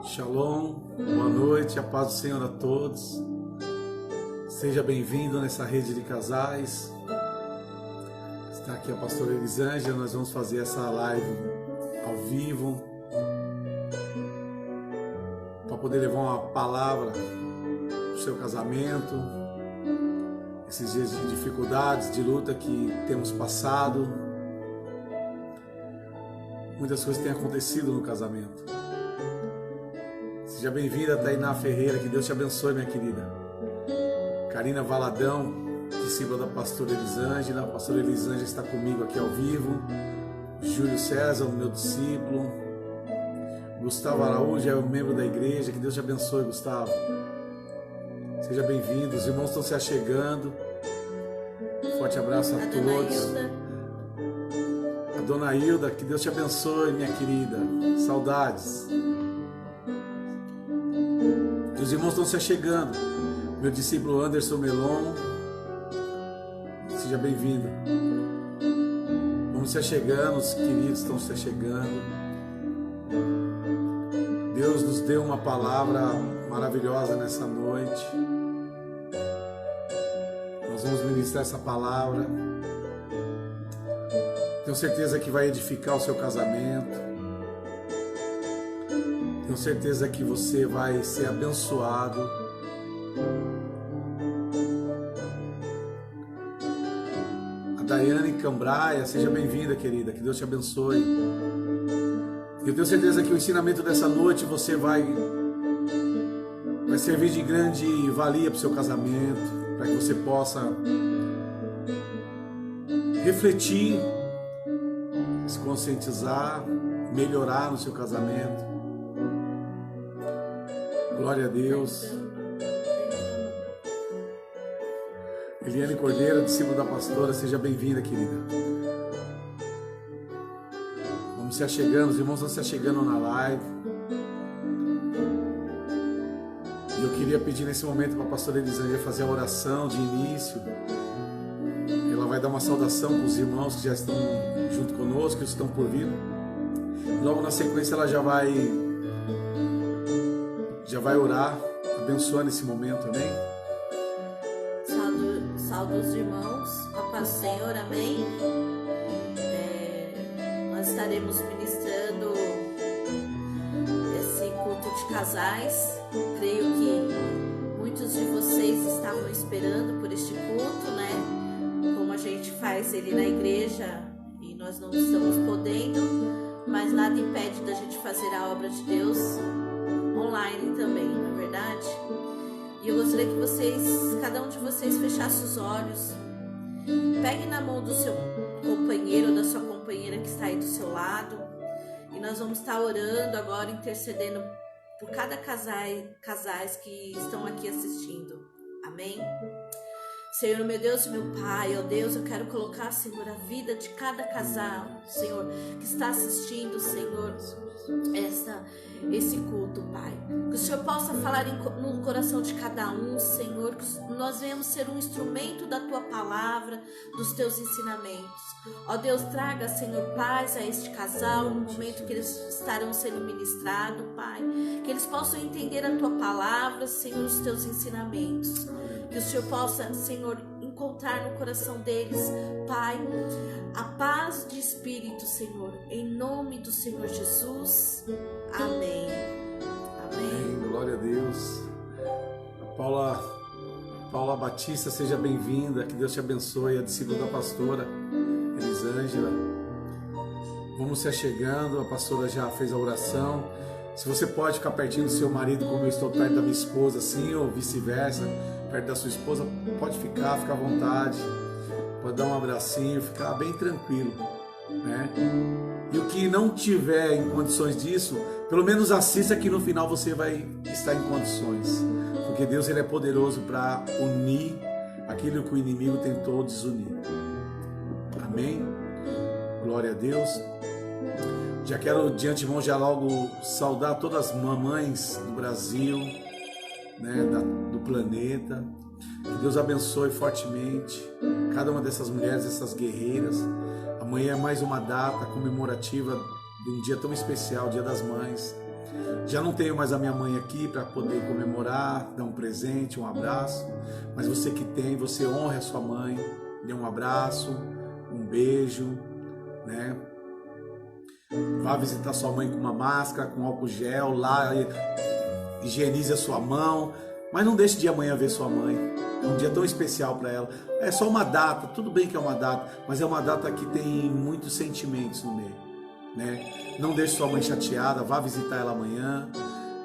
Shalom, boa noite, a paz do Senhor a todos. Seja bem-vindo nessa rede de casais. Está aqui a pastora Elisângela, nós vamos fazer essa live ao vivo para poder levar uma palavra para o seu casamento, esses dias de dificuldades, de luta que temos passado. Muitas coisas têm acontecido no casamento. Seja bem-vinda, Tainá Ferreira, que Deus te abençoe, minha querida. Karina Valadão, discípula da pastora Elisângela. A pastora Elisângela está comigo aqui ao vivo. Júlio César, meu discípulo. Gustavo Araújo é um membro da igreja. Que Deus te abençoe, Gustavo. Seja bem-vindo. Os irmãos estão se achegando. Forte abraço a todos. A dona Hilda, que Deus te abençoe, minha querida. Saudades. Os irmãos estão se achegando. Meu discípulo Anderson Melon, seja bem-vindo. Vamos se achegando, os queridos estão se achegando. Deus nos deu uma palavra maravilhosa nessa noite. Nós vamos ministrar essa palavra. Tenho certeza que vai edificar o seu casamento. Tenho certeza que você vai ser abençoado. A Daiane Cambraia, seja bem-vinda, querida. Que Deus te abençoe. Eu tenho certeza que o ensinamento dessa noite você vai servir de grande valia para o seu casamento, para que você possa refletir, se conscientizar, melhorar no seu casamento. Glória a Deus. Eliane Cordeiro, discípula da pastora, seja bem-vinda, querida. Vamos se achegando, os irmãos estão se achegando na live. E eu queria pedir nesse momento para a pastora Elisângela fazer a oração de início. Ela vai dar uma saudação para os irmãos que já estão junto conosco, que estão por vir. Logo na sequência ela já vai orar, abençoando esse momento, amém? Salve os irmãos, a paz do Senhor, amém? Nós estaremos ministrando esse culto de casais. Creio que muitos de vocês estavam esperando por este culto, né? Como a gente faz ele na igreja e nós não estamos podendo, mas nada impede da gente fazer a obra de Deus online também, não é verdade? E eu gostaria que cada um de vocês fechasse os olhos, pegue na mão do seu companheiro ou da sua companheira que está aí do seu lado, e nós vamos estar orando agora, intercedendo por cada casais que estão aqui assistindo, amém? Senhor, meu Deus e meu Pai, ó Deus, eu quero colocar, Senhor, a vida de cada casal, Senhor, que está assistindo, Senhor, esse culto, Pai. Que o Senhor possa falar no coração de cada um, Senhor, que nós venhamos ser um instrumento da Tua palavra, dos Teus ensinamentos. Ó Deus, traga, Senhor, paz a este casal no momento que eles estarão sendo ministrados, Pai. Que eles possam entender a Tua palavra, Senhor, os Teus ensinamentos. Que o Senhor possa, Senhor, encontrar no coração deles, Pai, a paz de espírito, Senhor, em nome do Senhor Jesus. Amém. Amém. Glória a Deus. A Paula Batista, seja bem-vinda. Que Deus te abençoe. A discípula da pastora Elisângela. Vamos se achegando. A pastora já fez a oração. Se você pode ficar pertinho do seu marido, como eu estou perto da minha esposa, assim, ou vice-versa, perto da sua esposa, pode ficar, fica à vontade, pode dar um abracinho, ficar bem tranquilo, né? E o que não tiver em condições disso, pelo menos assista que no final você vai estar em condições, porque Deus, ele é poderoso para unir aquilo que o inimigo tentou desunir. Amém? Glória a Deus. Já quero de antemão já logo saudar todas as mamães do Brasil, né, do planeta. Que Deus abençoe fortemente cada uma dessas mulheres, essas guerreiras. Amanhã é mais uma data comemorativa de um dia tão especial, Dia das Mães. Já não tenho mais a minha mãe aqui para poder comemorar, dar um presente, um abraço. Mas você que tem, você honre a sua mãe, dê um abraço, um beijo, né? Vá visitar sua mãe com uma máscara, com álcool gel, lá higienize a sua mão. Mas não deixe de amanhã ver sua mãe. É um dia tão especial para ela. É só uma data, tudo bem que é uma data, mas é uma data que tem muitos sentimentos no meio, né? Não deixe sua mãe chateada, vá visitar ela amanhã,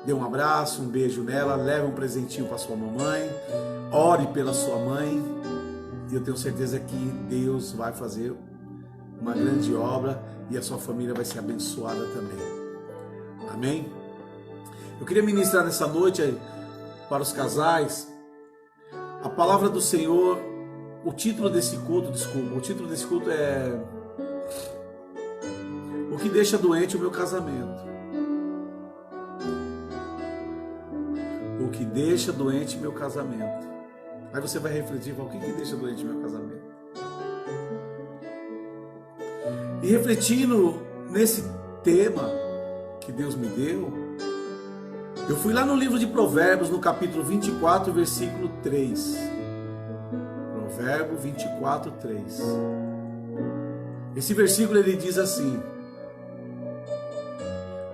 dê um abraço, um beijo nela, leve um presentinho para sua mamãe, ore pela sua mãe, e eu tenho certeza que Deus vai fazer uma grande obra e a sua família vai ser abençoada também. Amém? Eu queria ministrar nessa noite para os casais a palavra do Senhor. O título desse culto é O que deixa doente o meu casamento. O que deixa doente meu casamento. Aí você vai refletir, o que deixa doente meu casamento? E refletindo nesse tema que Deus me deu, eu fui lá no livro de Provérbios, no capítulo 24, versículo 3. Provérbio 24, 3. Esse versículo ele diz assim: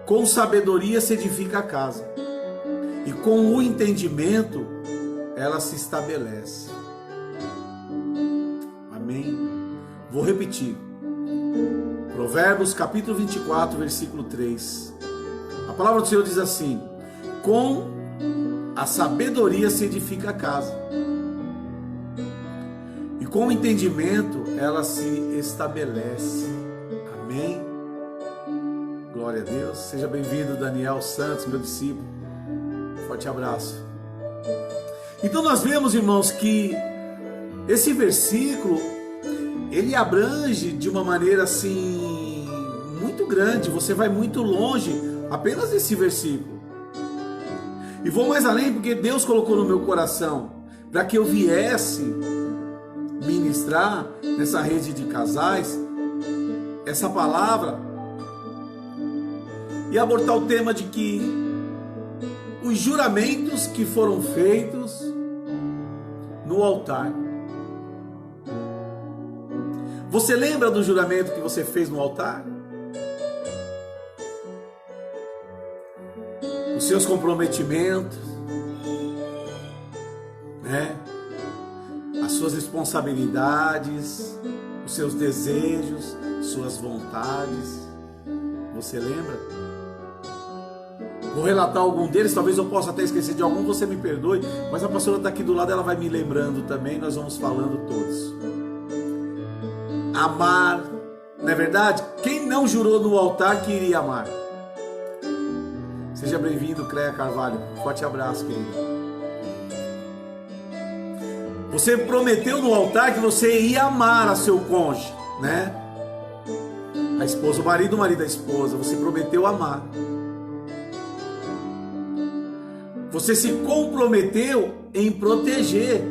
com sabedoria se edifica a casa, e com o entendimento ela se estabelece. Amém? Vou repetir. Provérbios capítulo 24, versículo 3. A palavra do Senhor diz assim: com a sabedoria se edifica a casa, e com o entendimento ela se estabelece. Amém? Glória a Deus. Seja bem-vindo, Daniel Santos, meu discípulo. Forte abraço. Então nós vemos, irmãos, que esse versículo ele abrange de uma maneira assim muito grande. Você vai muito longe apenas nesse versículo. E vou mais além, porque Deus colocou no meu coração para que eu viesse ministrar nessa rede de casais essa palavra e abordar o tema de que os juramentos que foram feitos no altar. Você lembra do juramento que você fez no altar? Os seus comprometimentos, né? As suas responsabilidades, os seus desejos, suas vontades. Você lembra? Vou relatar algum deles, talvez eu possa até esquecer de algum, você me perdoe, mas a pastora está aqui do lado, ela vai me lembrando também, nós vamos falando todos. Amar, não é verdade? Quem não jurou no altar que iria amar? Seja bem-vindo, Cleia Carvalho. Forte abraço, querido. Você prometeu no altar que você ia amar a seu cônjuge, né? A esposa, o marido a esposa. Você prometeu amar. Você se comprometeu em proteger.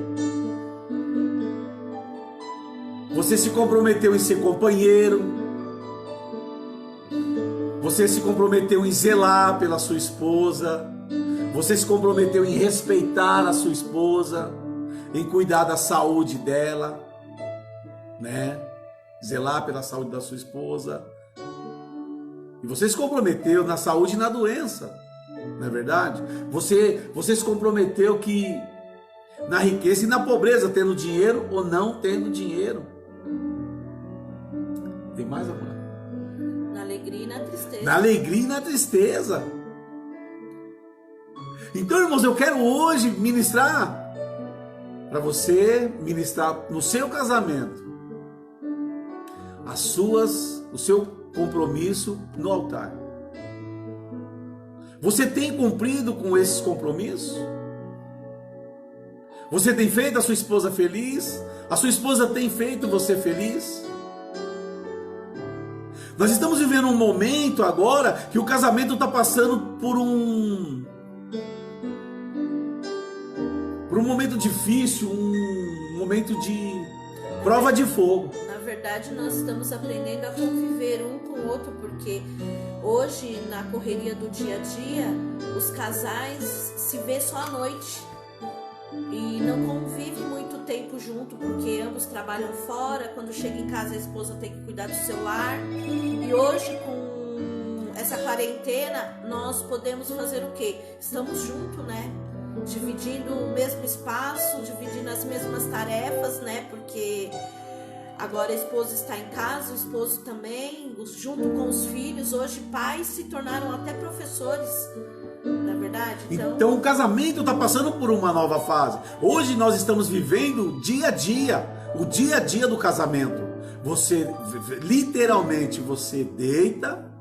Você se comprometeu em ser companheiro. Você se comprometeu em zelar pela sua esposa. Você se comprometeu em respeitar a sua esposa, em cuidar da saúde dela, né? Zelar pela saúde da sua esposa. E você se comprometeu na saúde e na doença, não é verdade? Você se comprometeu que na riqueza e na pobreza, tendo dinheiro ou não tendo dinheiro. Tem mais, amor? Na alegria e na tristeza. Na alegria e na tristeza. Então, irmãos, eu quero hoje ministrar para você, ministrar no seu casamento o seu compromisso no altar. Você tem cumprido com esses compromissos? Você tem feito a sua esposa feliz? A sua esposa tem feito você feliz? Nós estamos vivendo um momento agora que o casamento está passando por um momento difícil, um momento de prova de fogo. Na verdade, nós estamos aprendendo a conviver um com o outro, porque Hoje, na correria do dia a dia, os casais se vê só à noite e não convivem muito tempo junto, porque ambos trabalham fora. Quando chega em casa, a esposa tem que cuidar do seu lar. E hoje, com essa quarentena, nós podemos fazer o quê? Estamos juntos, né? Dividindo o mesmo espaço, dividindo as mesmas tarefas, né? Porque agora a esposa está em casa, o esposo também, junto com os filhos. Hoje pais se tornaram até professores, na verdade. Então o casamento está passando por uma nova fase. Hoje nós estamos vivendo dia o dia a dia do casamento. Você, literalmente, você deita,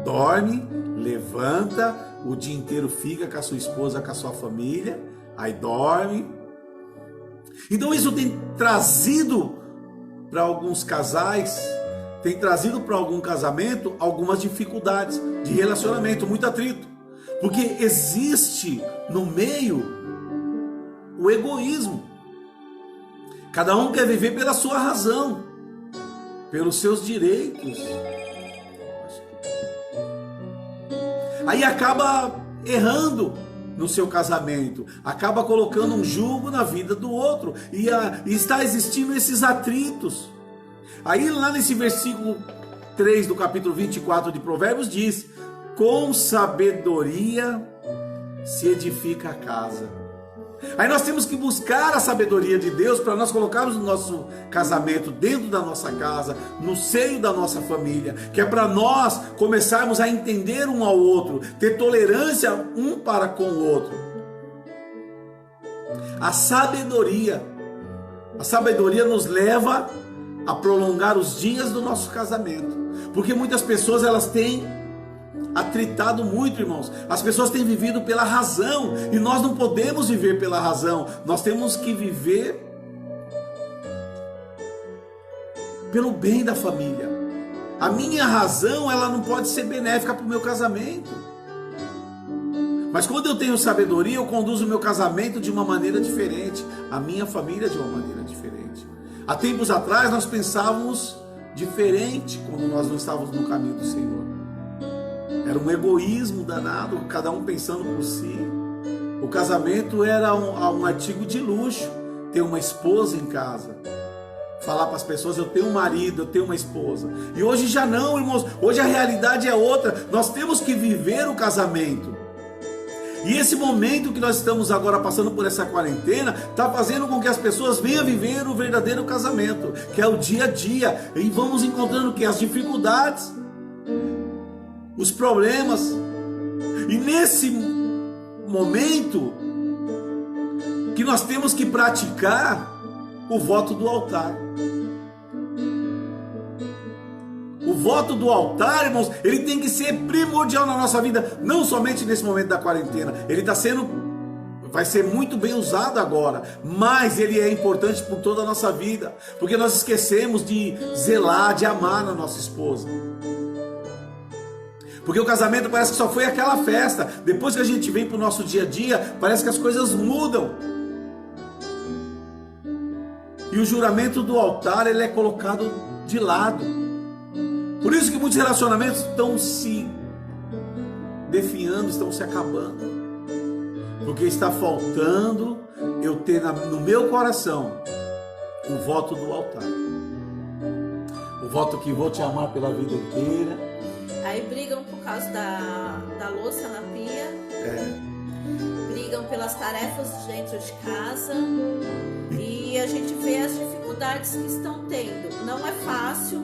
dorme, levanta, o dia inteiro fica com a sua esposa, com a sua família, aí dorme. Então isso tem trazido para alguns casais, tem trazido para algum casamento algumas dificuldades de relacionamento, muito atrito. Porque existe no meio o egoísmo. Cada um quer viver pela sua razão, pelos seus direitos. Aí acaba errando no seu casamento, acaba colocando um jugo na vida do outro, e está existindo esses atritos. Aí lá nesse versículo 3 do capítulo 24 de Provérbios diz: com sabedoria se edifica a casa. Aí nós temos que buscar a sabedoria de Deus para nós colocarmos o nosso casamento dentro da nossa casa, no seio da nossa família, que é para nós começarmos a entender um ao outro, ter tolerância um para com o outro. A sabedoria nos leva a prolongar os dias do nosso casamento, porque muitas pessoas elas têm atritado muito, irmãos. As pessoas têm vivido pela razão, e nós não podemos viver pela razão. Nós temos que viver pelo bem da família. A minha razão, ela não pode ser benéfica para o meu casamento. Mas quando eu tenho sabedoria, eu conduzo o meu casamento de uma maneira diferente, a minha família de uma maneira diferente. Há tempos atrás nós pensávamos diferente quando nós não estávamos no caminho do Senhor. Era um egoísmo danado, cada um pensando por si. O casamento era um artigo de luxo, ter uma esposa em casa. Falar para as pessoas: eu tenho um marido, eu tenho uma esposa. E hoje já não, irmãos. Hoje a realidade é outra. Nós temos que viver o casamento. E esse momento que nós estamos agora passando por essa quarentena está fazendo com que as pessoas venham viver o verdadeiro casamento, que é o dia a dia. E vamos encontrando o que? As dificuldades, os problemas. E nesse momento que nós temos que praticar o voto do altar. O voto do altar, irmãos, ele tem que ser primordial na nossa vida, não somente nesse momento da quarentena. Ele vai ser muito bem usado agora, mas ele é importante por toda a nossa vida, porque nós esquecemos de zelar, de amar a nossa esposa. Porque o casamento parece que só foi aquela festa. Depois que a gente vem para o nosso dia a dia, parece que as coisas mudam. E o juramento do altar, ele é colocado de lado. Por isso que muitos relacionamentos estão se definhando, estão se acabando. Porque está faltando eu ter no meu coração o voto do altar. O voto que vou te amar pela vida inteira. Aí brigam por causa da louça na pia. Brigam pelas tarefas dentro de casa. E a gente vê as dificuldades que estão tendo. Não é fácil,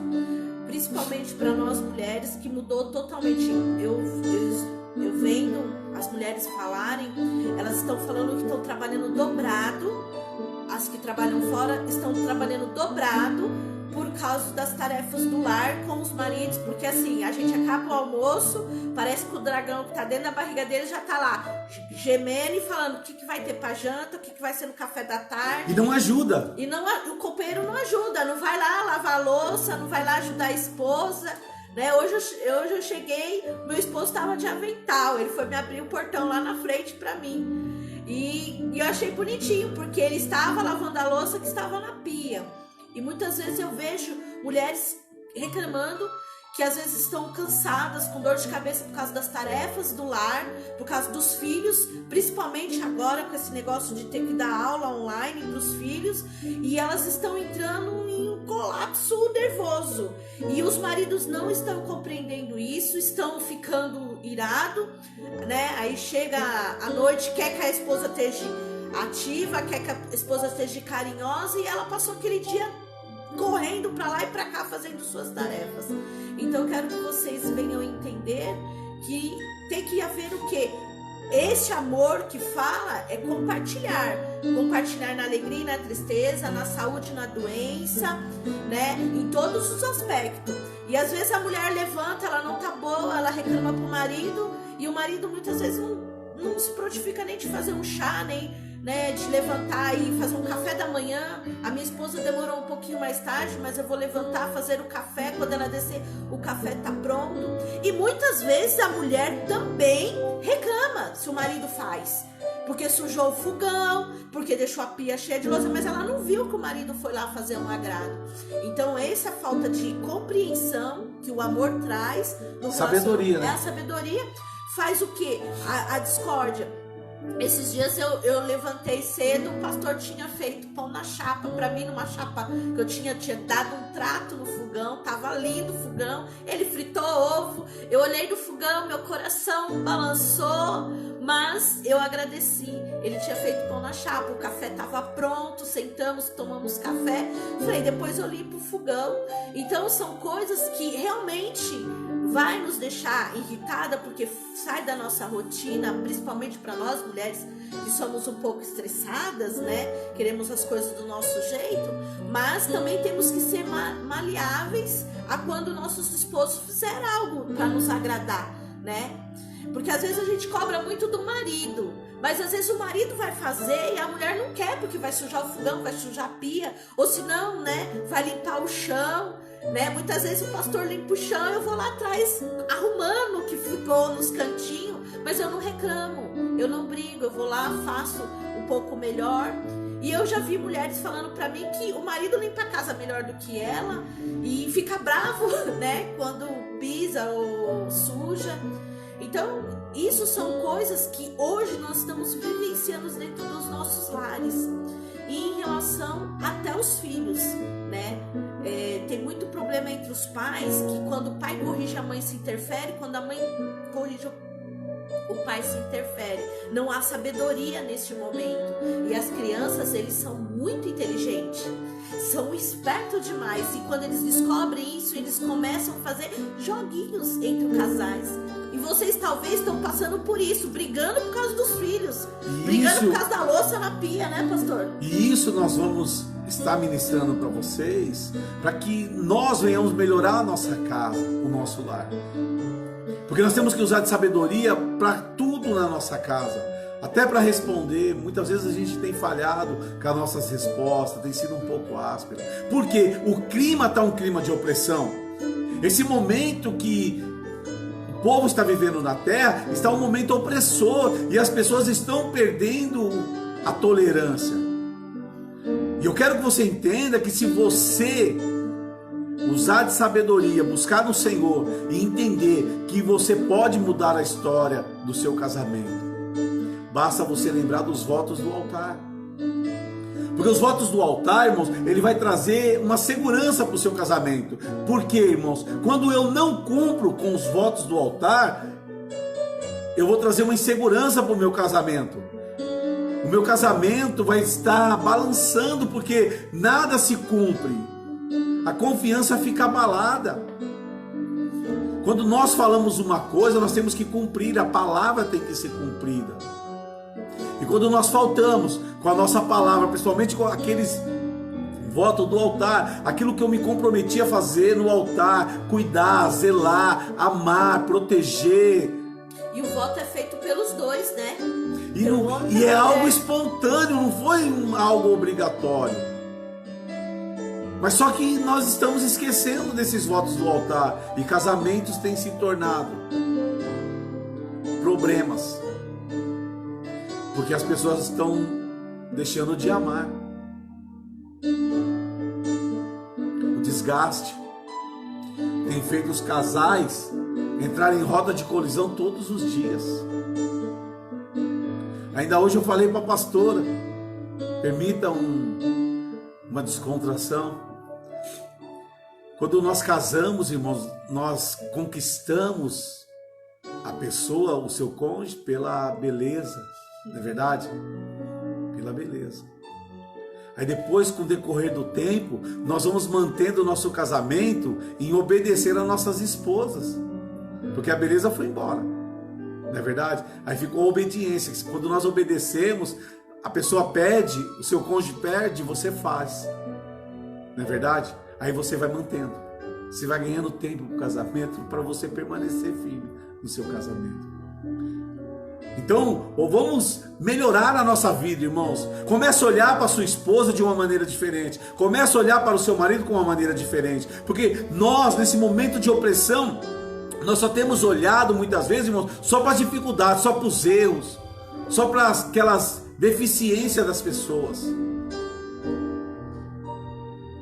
principalmente para nós mulheres, que mudou totalmente. Eu vendo as mulheres falarem, elas estão falando que estão trabalhando dobrado. As que trabalham fora estão trabalhando dobrado por causa das tarefas do lar com os maridos, porque assim, a gente acaba o almoço, parece que o dragão que tá dentro da barriga dele já tá lá, gemendo e falando o que vai ter pra janta, o que vai ser no café da tarde. E não ajuda. E o companheiro não ajuda, não vai lá lavar a louça, não vai lá ajudar a esposa, né? Hoje eu cheguei, meu esposo tava de avental, ele foi me abrir o portão lá na frente pra mim. E eu achei bonitinho, porque ele estava lavando a louça que estava na pia. E muitas vezes eu vejo mulheres reclamando que às vezes estão cansadas, com dor de cabeça por causa das tarefas do lar, por causa dos filhos, principalmente agora com esse negócio de ter que dar aula online para os filhos, e elas estão entrando em um colapso nervoso. E os maridos não estão compreendendo isso, estão ficando irados, né? Aí chega a noite, quer que a esposa esteja ativa, quer que a esposa esteja carinhosa, e ela passou aquele dia correndo para lá e para cá fazendo suas tarefas. Então eu quero que vocês venham entender que tem que haver o quê? Esse amor que fala é compartilhar na alegria e na tristeza, na saúde e na doença, né? Em todos os aspectos. E às vezes a mulher levanta, ela não tá boa, ela reclama pro marido, e o marido muitas vezes não se prontifica nem de fazer um chá, nem, né, de levantar e fazer um café da manhã. A minha esposa demorou um pouquinho mais tarde, mas eu vou levantar, fazer o café. Quando ela descer, o café tá pronto. E muitas vezes a mulher também reclama se o marido faz, porque sujou o fogão, porque deixou a pia cheia de louça, mas ela não viu que o marido foi lá fazer um agrado. Então essa falta de compreensão que o amor traz no sabedoria, né? A sabedoria faz o quê? A discórdia. Esses dias eu levantei cedo, o pastor tinha feito pão na chapa para mim, numa chapa que eu tinha dado um trato no fogão, tava lindo o fogão, ele fritou ovo, eu olhei no fogão, meu coração balançou, mas eu agradeci. Ele tinha feito pão na chapa, o café tava pronto, sentamos, tomamos café, falei, depois eu limpo o fogão. Então são coisas que realmente vai nos deixar irritada, porque sai da nossa rotina, principalmente para nós mulheres que somos um pouco estressadas, né? Queremos as coisas do nosso jeito, mas também temos que ser maleáveis a quando nossos esposos fizeram algo para nos agradar, né? Porque às vezes a gente cobra muito do marido, mas às vezes o marido vai fazer e a mulher não quer, porque vai sujar o fogão, vai sujar a pia, ou se não, né, vai limpar o chão, né? Muitas vezes o pastor limpa o chão, eu vou lá atrás arrumando o que ficou nos cantinhos, mas eu não reclamo, eu não brigo, eu vou lá, faço um pouco melhor. E eu já vi mulheres falando pra mim que o marido limpa a casa melhor do que ela e fica bravo, né, quando pisa ou suja. Então, isso são coisas que hoje nós estamos vivenciando dentro dos nossos lares. E em relação até os filhos, né? Tem muito problema entre os pais, que quando o pai corrige, a mãe se interfere, quando a mãe corrige, o pai se interfere. Não há sabedoria neste momento. E as crianças, eles são muito inteligentes, são espertos demais. E quando eles descobrem isso, eles começam a fazer joguinhos entre os casais. E vocês talvez estão passando por isso, brigando por causa dos filhos, brigando por causa da louça na pia, né, pastor? E isso nós vamos estar ministrando para vocês, para que nós venhamos melhorar a nossa casa, o nosso lar. Porque nós temos que usar de sabedoria para tudo na nossa casa, até para responder. Muitas vezes a gente tem falhado com as nossas respostas, tem sido um pouco áspera. Porque o clima está um clima de opressão. Esse momento que o povo está vivendo na terra está um momento opressor e as pessoas estão perdendo a tolerância. E eu quero que você entenda que se você usar de sabedoria, buscar no Senhor e entender que você pode mudar a história do seu casamento, basta você lembrar dos votos do altar. Porque os votos do altar, irmãos, ele vai trazer uma segurança para o seu casamento. Por quê, irmãos? Quando eu não cumpro com os votos do altar, eu vou trazer uma insegurança para o meu casamento. O meu casamento vai estar balançando porque nada se cumpre. A confiança fica abalada. Quando nós falamos uma coisa, nós temos que cumprir, a palavra tem que ser cumprida. E quando nós faltamos com a nossa palavra, principalmente com aqueles votos do altar, aquilo que eu me comprometi a fazer no altar, cuidar, zelar, amar, proteger. E o voto é feito pelos dois, né? E é algo espontâneo, não foi algo obrigatório. Mas só que nós estamos esquecendo desses votos do altar e casamentos têm se tornado problemas. Porque as pessoas estão deixando de amar. O desgaste. Tem tem feito os casais entrarem em rota de colisão todos os dias. Ainda hoje eu falei para a pastora, permita uma descontração. Quando nós casamos, irmãos, nós conquistamos a pessoa, o seu cônjuge, pela beleza, não é verdade? Pela beleza. Aí depois, com o decorrer do tempo, nós vamos mantendo o nosso casamento em obedecer às nossas esposas, porque a beleza foi embora, não é verdade? Aí ficou a obediência. Quando nós obedecemos, a pessoa pede, o seu cônjuge pede, você faz, não é verdade? Aí você vai mantendo, você vai ganhando tempo para o casamento, para você permanecer firme no seu casamento. Então, vamos melhorar a nossa vida, irmãos. Comece a olhar para a sua esposa de uma maneira diferente. Comece a olhar para o seu marido com uma maneira diferente. Porque nós, nesse momento de opressão, nós só temos olhado muitas vezes, irmãos, só para as dificuldades, só para os erros, só para aquelas deficiências das pessoas.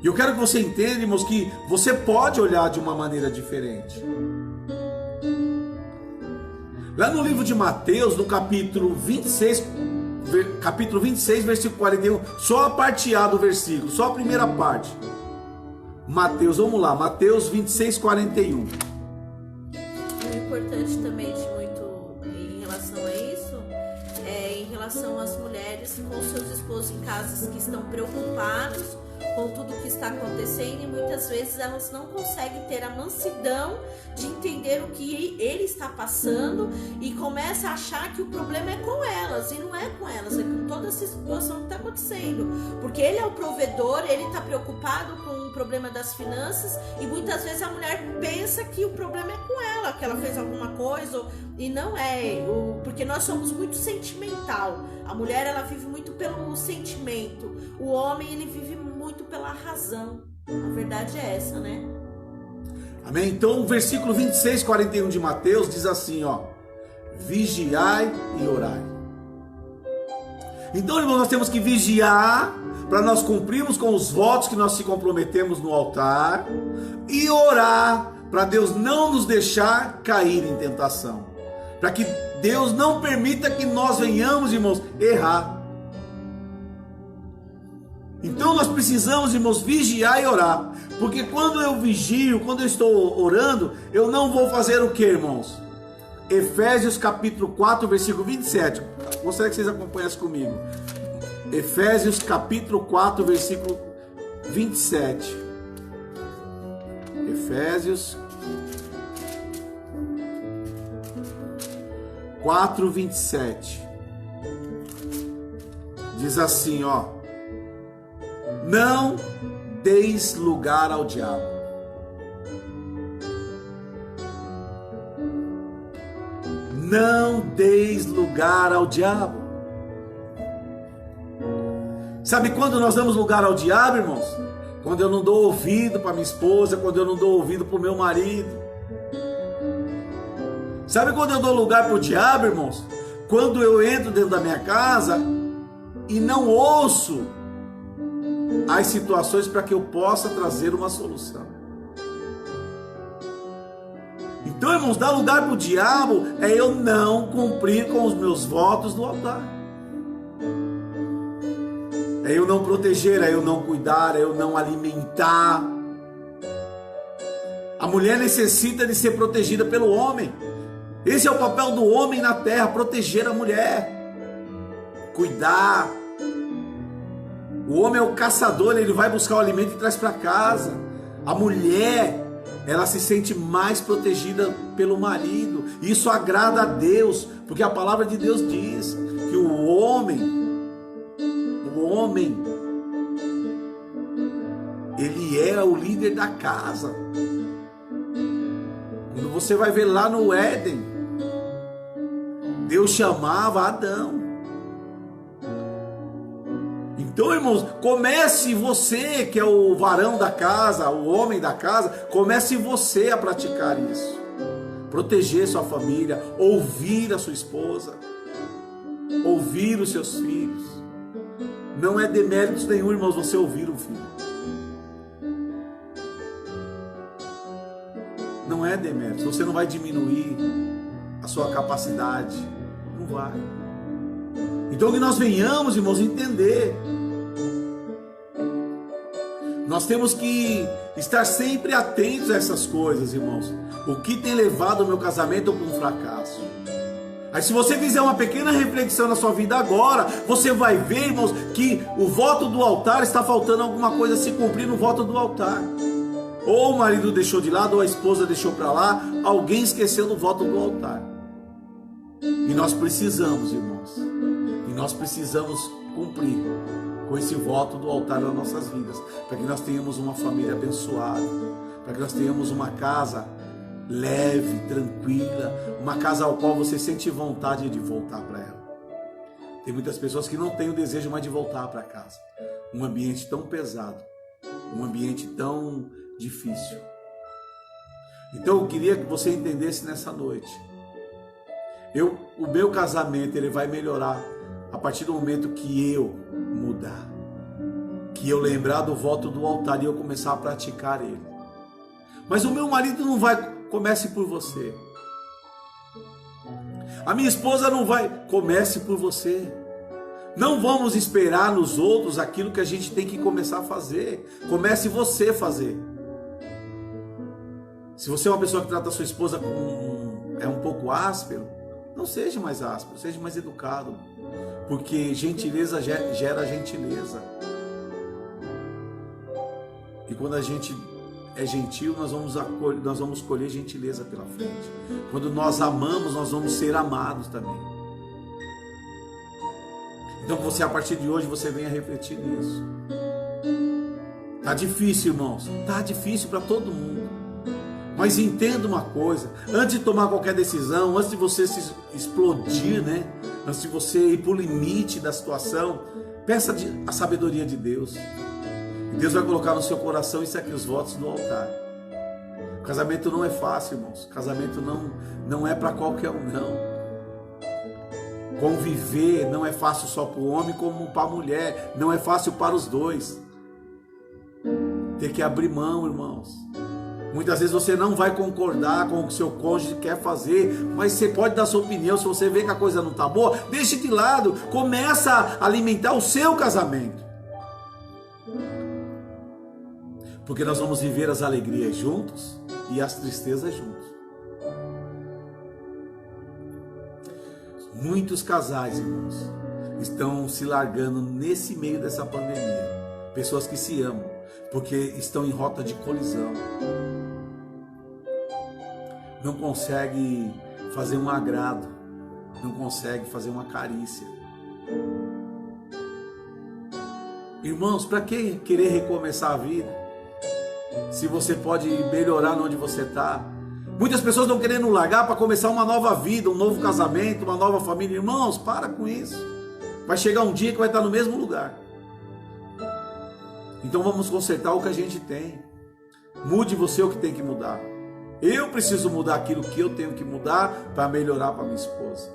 E eu quero que você entenda, irmãos, que você pode olhar de uma maneira diferente. Lá no livro de Mateus, no capítulo 26, versículo 41, só a parte A do versículo, só a primeira parte. Mateus, vamos lá, Mateus 26, 41. O importante também de muito em relação a isso é em relação às mulheres com seus esposos em casas que estão preocupados com tudo que está acontecendo e muitas vezes elas não conseguem ter a mansidão de entender o que ele está passando e começa a achar que o problema é com elas, e não é com elas, é com toda essa situação que está acontecendo, porque ele é o provedor, ele está preocupado com o problema das finanças e muitas vezes a mulher pensa que o problema é com ela, que ela fez alguma coisa, e não é, porque nós somos muito sentimental. A mulher, ela vive muito pelo sentimento, o homem, ele vive muito pela razão. A verdade é essa, né? Amém? Então o versículo 26, 41 de Mateus diz assim, ó: vigiai e orai. Então, irmãos, nós temos que vigiar para nós cumprirmos com os votos que nós se comprometemos no altar, e orar para Deus não nos deixar cair em tentação, para que Deus não permita que nós venhamos, irmãos, errar. Então nós precisamos, irmãos, vigiar e orar, porque quando eu vigio, quando eu estou orando, eu não vou fazer o que, irmãos? Efésios capítulo 4, versículo 27, gostaria que vocês acompanhassem comigo. Efésios capítulo 4, versículo 27. Efésios 4, 27. Diz assim, ó: não deis lugar ao diabo. Não deis lugar ao diabo. Sabe quando nós damos lugar ao diabo, irmãos? Quando eu não dou ouvido para minha esposa, quando eu não dou ouvido para o meu marido. Sabe quando eu dou lugar para o diabo, irmãos? Quando eu entro dentro da minha casa e não ouço as situações para que eu possa trazer uma solução. Então, irmãos, dar lugar para o diabo é eu não cumprir com os meus votos no altar. É eu não proteger, é eu não cuidar, é eu não alimentar. A mulher necessita de ser protegida pelo homem. Esse é o papel do homem na terra, proteger a mulher, cuidar. O homem é o caçador, ele vai buscar o alimento e traz para casa. A mulher, ela se sente mais protegida pelo marido. Isso agrada a Deus, porque a palavra de Deus diz que o homem, ele é o líder da casa. Quando você vai ver lá no Éden, Deus chamava Adão. Então, irmãos, comece você, que é o varão da casa, o homem da casa, comece você a praticar isso. Proteger sua família, ouvir a sua esposa, ouvir os seus filhos. Não é deméritos nenhum, irmãos, você ouvir um filho. não é demérito. Você não vai diminuir a sua capacidade. Não vai. Então que nós venhamos, irmãos, entender. Nós temos que estar sempre atentos a essas coisas, irmãos. O que tem levado o meu casamento para um fracasso? Aí se você fizer uma pequena reflexão na sua vida agora, você vai ver, irmãos, que o voto do altar está faltando alguma coisa a se cumprir no voto do altar. Ou o marido deixou de lado, ou a esposa deixou para lá, alguém esqueceu do voto do altar. E nós precisamos, irmãos, cumprir com esse voto do altar nas nossas vidas, para que nós tenhamos uma família abençoada, para que nós tenhamos uma casa leve, tranquila, uma casa ao qual você sente vontade de voltar para ela. Tem muitas pessoas que não têm o desejo mais de voltar para casa. Um ambiente tão pesado, um ambiente tão difícil. Então eu queria que você entendesse nessa noite. O meu casamento ele vai melhorar a partir do momento que eu mudar, que eu lembrar do voto do altar e eu começar a praticar ele. Mas o meu marido não vai. Comece por você. A minha esposa não vai. Comece por você. Não vamos esperar nos outros aquilo que a gente tem que começar a fazer. Comece você a fazer. Se você é uma pessoa que trata a sua esposa é um pouco áspero, não seja mais áspero, seja mais educado. Porque gentileza gera gentileza. E quando a gente é gentil, nós vamos colher gentileza pela frente. Quando nós amamos, nós vamos ser amados também. Então que você, a partir de hoje, você venha refletir nisso. Tá difícil, irmãos. Tá difícil para todo mundo. Mas entenda uma coisa. Antes de tomar qualquer decisão, antes de você se explodir, né? Antes de você ir para o limite da situação, peça a sabedoria de Deus. Deus vai colocar no seu coração isso aqui, os votos do altar. O casamento não é fácil, irmãos. O casamento não é para qualquer um, não. Conviver não é fácil só para o homem como para a mulher. Não é fácil para os dois. Tem que abrir mão, irmãos. Muitas vezes você não vai concordar com o que o seu cônjuge quer fazer, mas você pode dar sua opinião. Se você vê que a coisa não está boa, deixe de lado. Começa a alimentar o seu casamento. Porque nós vamos viver as alegrias juntos e as tristezas juntos. Muitos casais, irmãos, estão se largando nesse meio dessa pandemia. Pessoas que se amam, porque estão em rota de colisão. Não consegue fazer um agrado, não consegue fazer uma carícia. Irmãos, para que querer recomeçar a vida? Se você pode melhorar onde você está. Muitas pessoas estão querendo largar para começar uma nova vida, um novo casamento, uma nova família. Irmãos, para com isso. Vai chegar um dia que vai estar no mesmo lugar. Então vamos consertar o que a gente tem. Mude você o que tem que mudar. Eu preciso mudar aquilo que eu tenho que mudar para melhorar para minha esposa.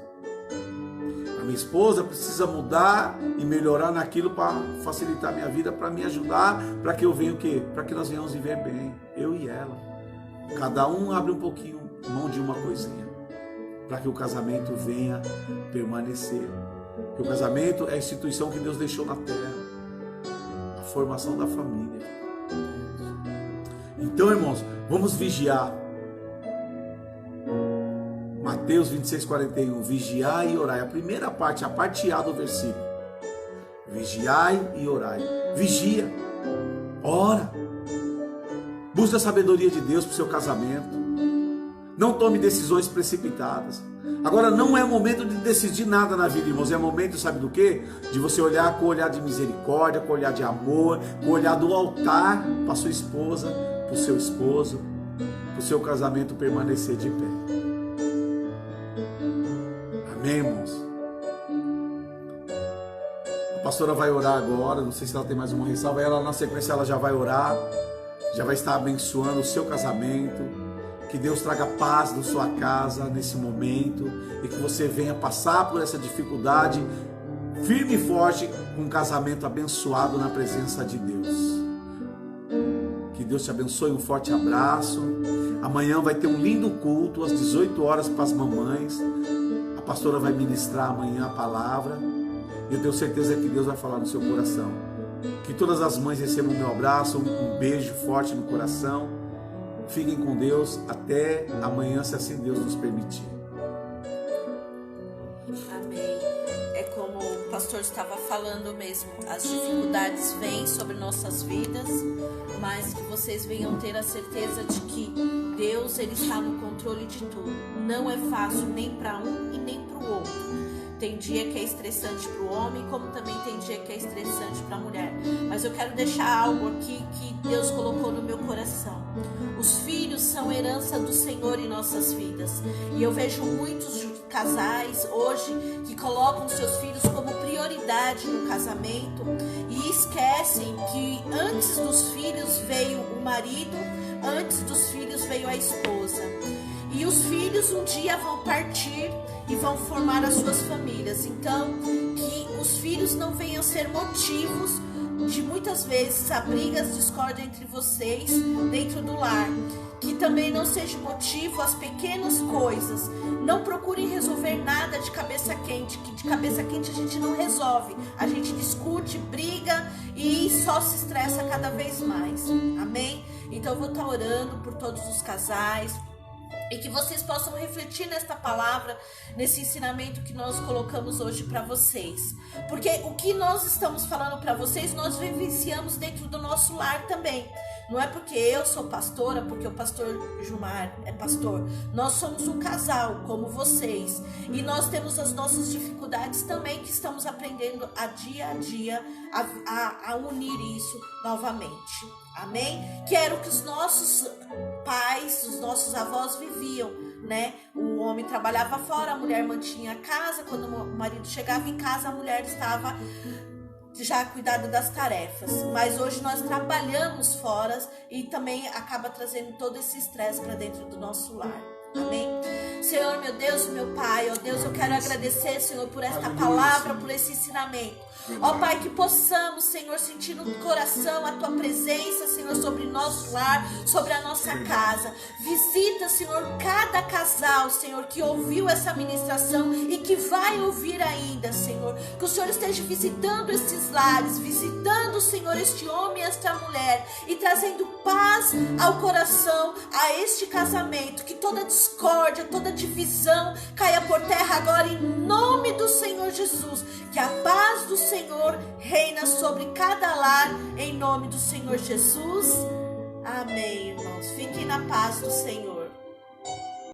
A minha esposa precisa mudar e melhorar naquilo para facilitar a minha vida, para me ajudar, para que eu venha o quê? Para que nós venhamos viver bem, eu e ela. Cada um abre um pouquinho mão de uma coisinha, para que o casamento venha permanecer. Porque o casamento é a instituição que Deus deixou na terra, a formação da família. Então, irmãos, vamos vigiar. Mateus 26:41, vigiai e orai. A primeira parte, a parte A do versículo. Vigiai e orai. Vigia, ora. Busca a sabedoria de Deus para o seu casamento. Não tome decisões precipitadas. Agora não é momento de decidir nada na vida, irmãos. É momento, sabe do quê? De você olhar com o olhar de misericórdia, com o olhar de amor, com o olhar do altar para sua esposa, para o seu esposo, para o seu casamento permanecer de pé. Amém, irmãos? A pastora vai orar agora, não sei se ela tem mais uma ressalva, ela na sequência ela já vai orar, já vai estar abençoando o seu casamento, que Deus traga paz na sua casa nesse momento, e que você venha passar por essa dificuldade, firme e forte, com um casamento abençoado na presença de Deus. Que Deus te abençoe, um forte abraço. Amanhã vai ter um lindo culto às 18 horas para as mamães. A pastora vai ministrar amanhã a palavra. E eu tenho certeza que Deus vai falar no seu coração. Que todas as mães recebam o meu abraço, um beijo forte no coração. Fiquem com Deus até amanhã, se assim Deus nos permitir. Amém. É como o pastor estava falando mesmo, as dificuldades vêm sobre nossas vidas, mas que vocês venham ter a certeza de que Deus, Ele está no controle de tudo. Não é fácil nem para um e nem para o outro. Tem dia que é estressante para o homem, como também tem dia que é estressante para a mulher. Mas eu quero deixar algo aqui que Deus colocou no meu coração. Os filhos são herança do Senhor em nossas vidas. E eu vejo muitos casais hoje que colocam seus filhos como prioridade no casamento e esquecem que antes dos filhos veio o marido, antes dos filhos veio a esposa. E os filhos um dia vão partir e vão formar as suas famílias. Então, que os filhos não venham ser motivos de muitas vezes a brigas, discórdia entre vocês dentro do lar. Que também não seja motivo as pequenas coisas. Não procurem resolver nada de cabeça quente, que de cabeça quente a gente não resolve. A gente discute, briga e só se estressa cada vez mais. Amém? Então eu vou estar orando por todos os casais. E que vocês possam refletir nesta palavra, nesse ensinamento que nós colocamos hoje para vocês. Porque o que nós estamos falando para vocês, nós vivenciamos dentro do nosso lar também. Não é porque eu sou pastora, porque o pastor Gilmar é pastor. Nós somos um casal, como vocês. E nós temos as nossas dificuldades também, que estamos aprendendo a dia a unir isso novamente. Amém? Que era o que os nossos pais, os nossos avós viviam, né? O homem trabalhava fora, a mulher mantinha a casa. Quando o marido chegava em casa, a mulher estava já cuidado das tarefas. Mas hoje nós trabalhamos fora e também acaba trazendo todo esse estresse para dentro do nosso lar. Amém? Senhor, meu Deus, meu Pai, ó Deus, eu quero agradecer, Senhor, por esta palavra, por esse ensinamento. Ó Pai, que possamos, Senhor, sentir no coração a Tua presença, Senhor, sobre nosso lar, sobre a nossa casa. Visita, Senhor, cada casal, Senhor, que ouviu essa ministração e que vai ouvir ainda, Senhor. Que o Senhor esteja visitando esses lares, visitando, Senhor, este homem e esta mulher e trazendo paz ao coração, a este casamento. Que toda discórdia, toda divisão caia por terra agora em nome do Senhor Jesus. Que a paz do Senhor reina sobre cada lar em nome do Senhor Jesus. Amém, irmãos. Fiquem na paz do Senhor.